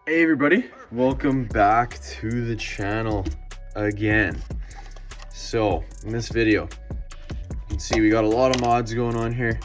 Hey everybody, welcome back to the channel again. So in this video, you can see we got a lot of mods going on here.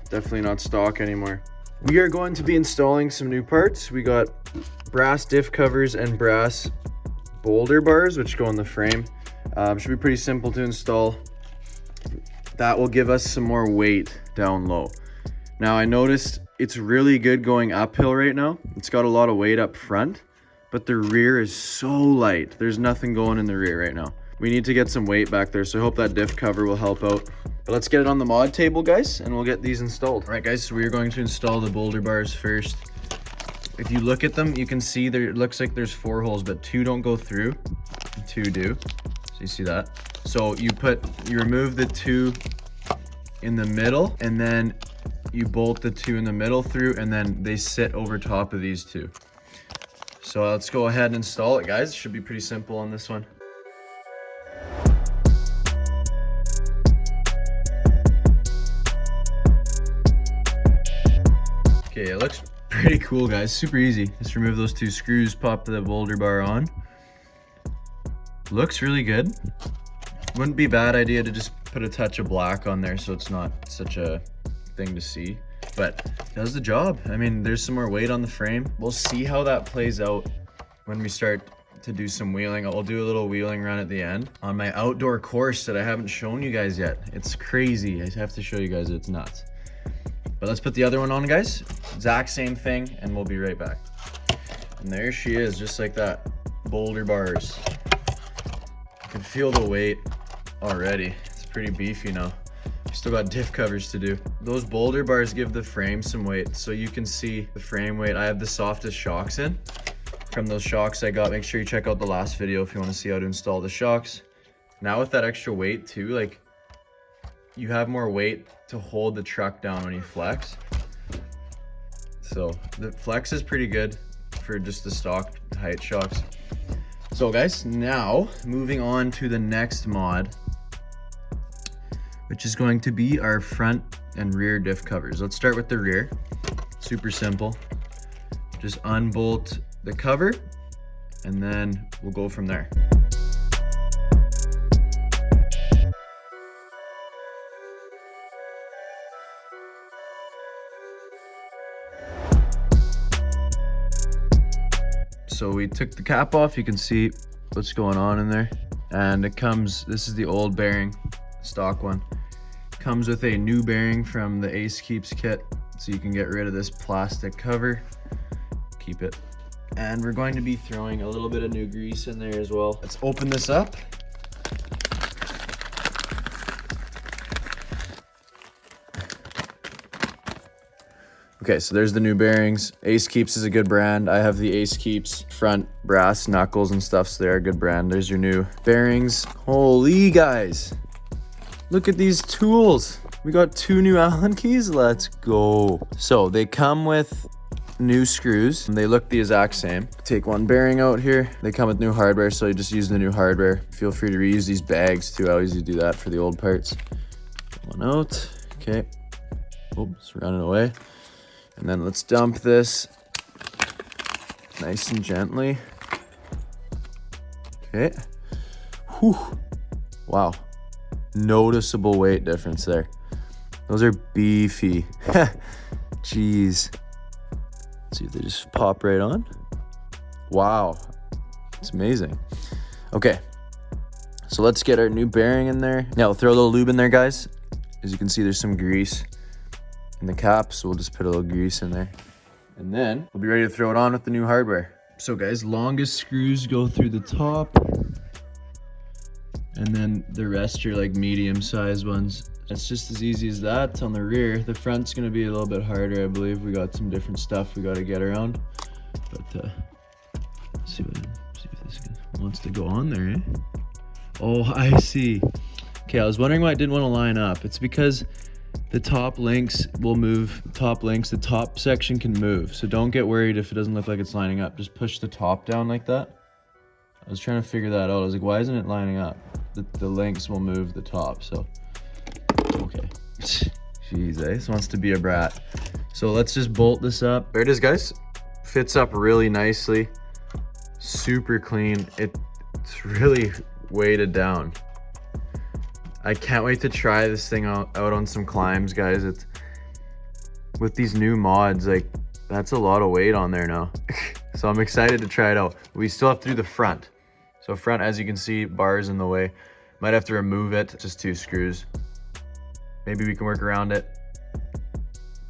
Definitely not stock anymore. We are going to be installing some new parts. We got brass diff covers and brass Boulder bars, which go on the frame. Should be pretty simple to install. That will give us some more weight down low. Now I noticed it's really good going uphill right now. It's got a lot of weight up front, but the rear is so light. There's nothing going in the rear right now. We need to get some weight back there, so I hope that diff cover will help out. But let's get it on the mod table, guys, and we'll get these installed. All right, guys, so we're going to install the Boulder bars first. If you look at them, you can see there, it looks like there's 4 holes, but 2 don't go through, 2 do. So you see that? So you remove the 2 in the middle, and then you bolt the 2 in the middle through, and then they sit over top of these 2. So let's go ahead and install it, guys. It should be pretty simple on this one. Okay, it looks pretty cool, guys. Super easy. Just remove those 2 screws, pop the Boulder bar on. Looks really good. Wouldn't be a bad idea to just put a touch of black on there so it's not such a thing to see, but does the job. I mean, there's some more weight on the frame. We'll see how that plays out when we start to do some wheeling. I'll do a little wheeling run at the end on my outdoor course that I haven't shown you guys yet. It's crazy. I have to show you guys. It's nuts. But let's put the other one on, guys. Exact same thing, and we'll be right back. And there she is, just like that. Boulder bars. You can feel the weight already. It's pretty beefy now. Still got diff covers to do. Those Boulder bars give the frame some weight, so you can see the frame weight. I have the softest shocks in. From those shocks I got, make sure you check out the last video if you want to see how to install the shocks. Now with that extra weight too, like, you have more weight to hold the truck down when you flex. So the flex is pretty good for just the stock height shocks. So guys, now moving on to the next mod, which is going to be our front and rear diff covers. Let's start with the rear. Super simple. Just unbolt the cover, and then we'll go from there. So we took the cap off. You can see what's going on in there. And it comes, this is the old bearing, stock one. Comes with a new bearing from the Acekeeps kit, so you can get rid of this plastic cover, keep it. And we're going to be throwing a little bit of new grease in there as well. Let's open this up. Okay, so there's the new bearings. Acekeeps is a good brand. I have the Acekeeps front brass knuckles and stuff, so they're a good brand. There's your new bearings. Holy guys. Look at these tools. We got 2 new Allen keys. Let's go. So they come with new screws. They look the exact same. Take one bearing out here. They come with new hardware, so you just use the new hardware. Feel free to reuse these bags too. I always do that for the old parts. One out. Okay. Oops, running away. And then let's dump this nice and gently. Okay. Whew. Wow. Noticeable weight difference there. Those are beefy. Jeez. Let's see if they just pop right on. Wow. It's amazing. Okay. So let's get our new bearing in there. Now we'll throw a little lube in there, guys. As you can see, there's some grease in the cap, so we'll just put a little grease in there. And then we'll be ready to throw it on with the new hardware. So guys, longest screws go through the top. And then the rest are like medium-sized ones. It's just as easy as that on the rear. The front's gonna be a little bit harder, I believe. We got some different stuff we gotta get around. But let's see if this wants to go on there, eh? Oh, I see. Okay, I was wondering why it didn't want to line up. It's because the top links will move. The top section can move. So don't get worried if it doesn't look like it's lining up. Just push the top down like that. I was trying to figure that out. I was like, why isn't it lining up? The links will move the top, so. Okay. Jeez, Ace wants to be a brat. So let's just bolt this up. There it is, guys. Fits up really nicely. Super clean. It's really weighted down. I can't wait to try this thing out on some climbs, guys. It's with these new mods, like that's a lot of weight on there now. So I'm excited to try it out. We still have to do the front. So front, as you can see, bars in the way. Might have to remove it, just 2 screws. Maybe we can work around it.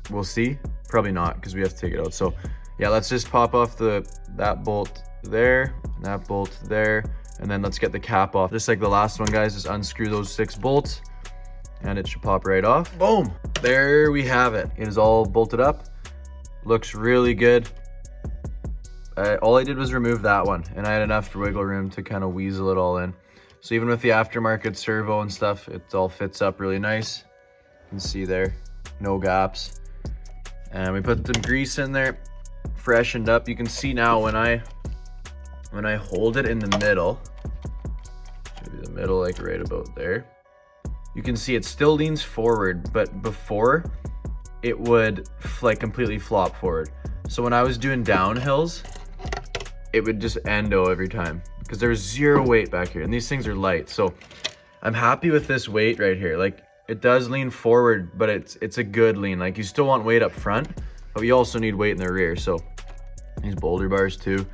We'll see. Probably not, because we have to take it out. So yeah, let's just pop off that bolt there, that bolt there, and then let's get the cap off. Just like the last one, guys, just unscrew those 6 bolts and it should pop right off. Boom, there we have it. It is all bolted up. Looks really good. All I did was remove that one, and I had enough wiggle room to kind of weasel it all in. So even with the aftermarket servo and stuff, it all fits up really nice. You can see there, no gaps. And we put some grease in there, freshened up. You can see now when I hold it in the middle, maybe the middle, like right about there, you can see it still leans forward, but before it would like completely flop forward. So when I was doing downhills, it would just endo every time because there's 0 weight back here, and these things are light. So I'm happy with this weight right here. Like, it does lean forward, but it's a good lean. Like, you still want weight up front, but you also need weight in the rear. So these Boulder bars too.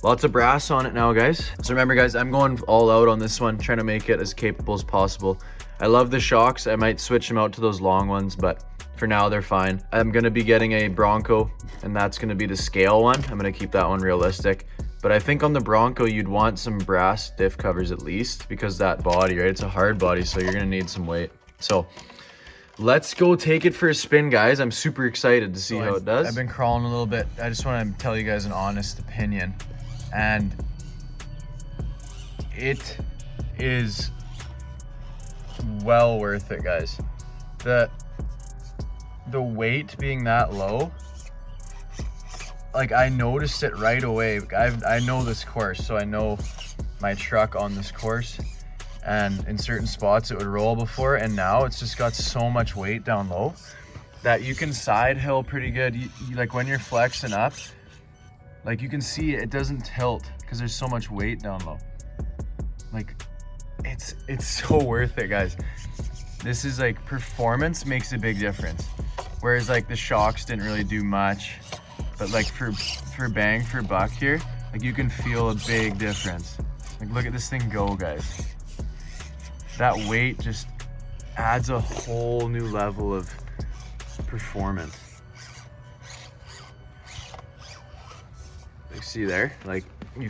Lots of brass on it now, guys. So remember, guys, I'm going all out on this one, trying to make it as capable as possible. I love the shocks. I might switch them out to those long ones, but for now they're fine. I'm gonna be getting a Bronco, and that's gonna be the scale one. I'm gonna keep that one realistic. But I think on the Bronco, you'd want some brass diff covers at least, because that body, right? It's a hard body, so you're gonna need some weight. So let's go take it for a spin, guys. I'm super excited to see how it does. I've been crawling a little bit. I just want to tell you guys an honest opinion, and it is well worth it, guys. The weight being that low, like, I noticed it right away. I know this course, so I know my truck on this course, and in certain spots it would roll before, and now it's just got so much weight down low that you can side hill pretty good. You like when you're flexing up, like, you can see it doesn't tilt because there's so much weight down low. Like, it's so worth it, guys. This is like, performance makes a big difference. Whereas like the shocks didn't really do much, but like for bang for buck here, like, you can feel a big difference. Like, look at this thing go, guys. That weight just adds a whole new level of performance. You see there, like, you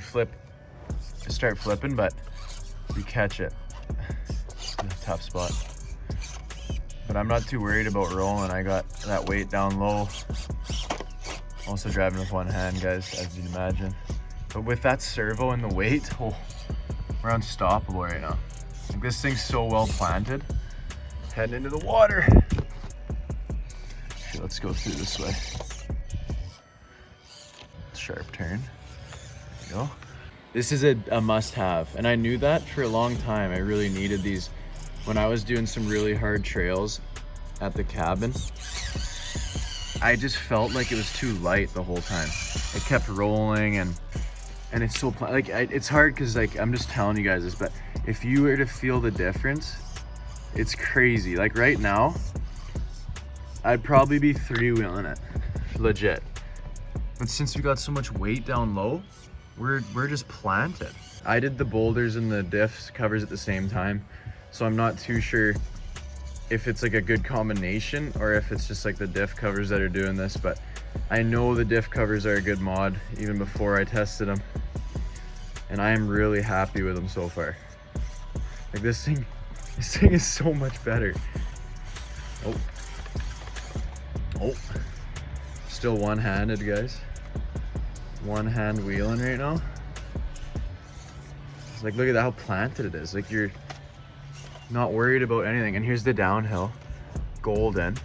start flipping, but you catch it. It's a tough spot. But I'm not too worried about rolling. I got that weight down low. Also driving with one hand, guys, as you'd imagine. But with that servo and the weight, oh, we're unstoppable right now. Like, this thing's so well planted. Heading into the water. Okay, let's go through this way. Sharp turn. There we go. This is a must-have, and I knew that for a long time. I really needed these. When I was doing some really hard trails at the cabin, I just felt like it was too light the whole time. It kept rolling, and it's so like, it's hard because, like, I'm just telling you guys this, but if you were to feel the difference, it's crazy. Like, right now, I'd probably be 3-wheeling it, legit. But since we got so much weight down low, we're just planted. I did the boulders and the diffs covers at the same time, so I'm not too sure if it's like a good combination or if it's just like the diff covers that are doing this, but I know the diff covers are a good mod even before I tested them, and I am really happy with them so far. Like, this thing is so much better. Oh, still one-handed, guys. One hand wheeling right now. It's like, look at how planted it is. Like, you're not worried about anything. And here's the downhill, golden.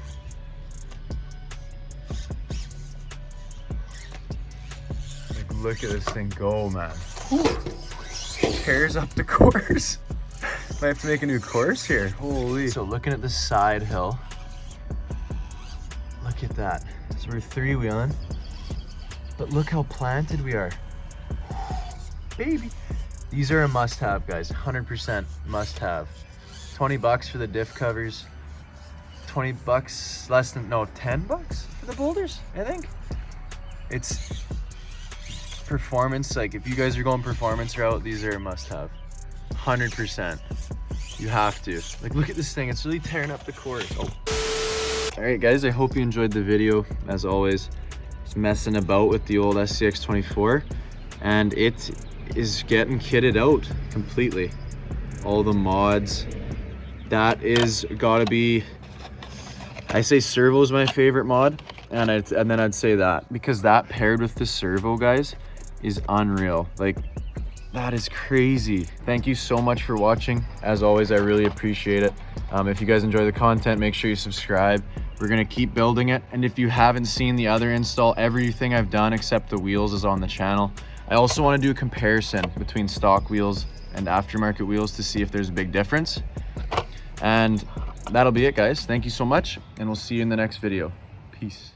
Like, look at this thing go, man. Whew. Tears up the course. Might have to make a new course here. Holy. So looking at the side hill, look at that. So we're 3-wheeling. But look how planted we are. Baby. These are a must-have, guys. 100% must-have. 20 bucks for the diff covers. 20 bucks, less than, no, 10 bucks for the boulders, I think. It's performance. Like, if you guys are going performance route, these are a must-have. 100%. You have to. Like, look at this thing. It's really tearing up the course. Oh. All right, guys, I hope you enjoyed the video. As always, just messing about with the old SCX24, and it is getting kitted out completely. All the mods. That is gotta be, I say servo is my favorite mod, and then I'd say that, because that paired with the servo, guys, is unreal. Like, that is crazy. Thank you so much for watching. As always, I really appreciate it. If you guys enjoy the content, make sure you subscribe. We're gonna keep building it, and if you haven't seen the other install, everything I've done except the wheels is on the channel. I also want to do a comparison between stock wheels and aftermarket wheels to see if there's a big difference. And that'll be it, guys. Thank you so much, and we'll see you in the next video. Peace.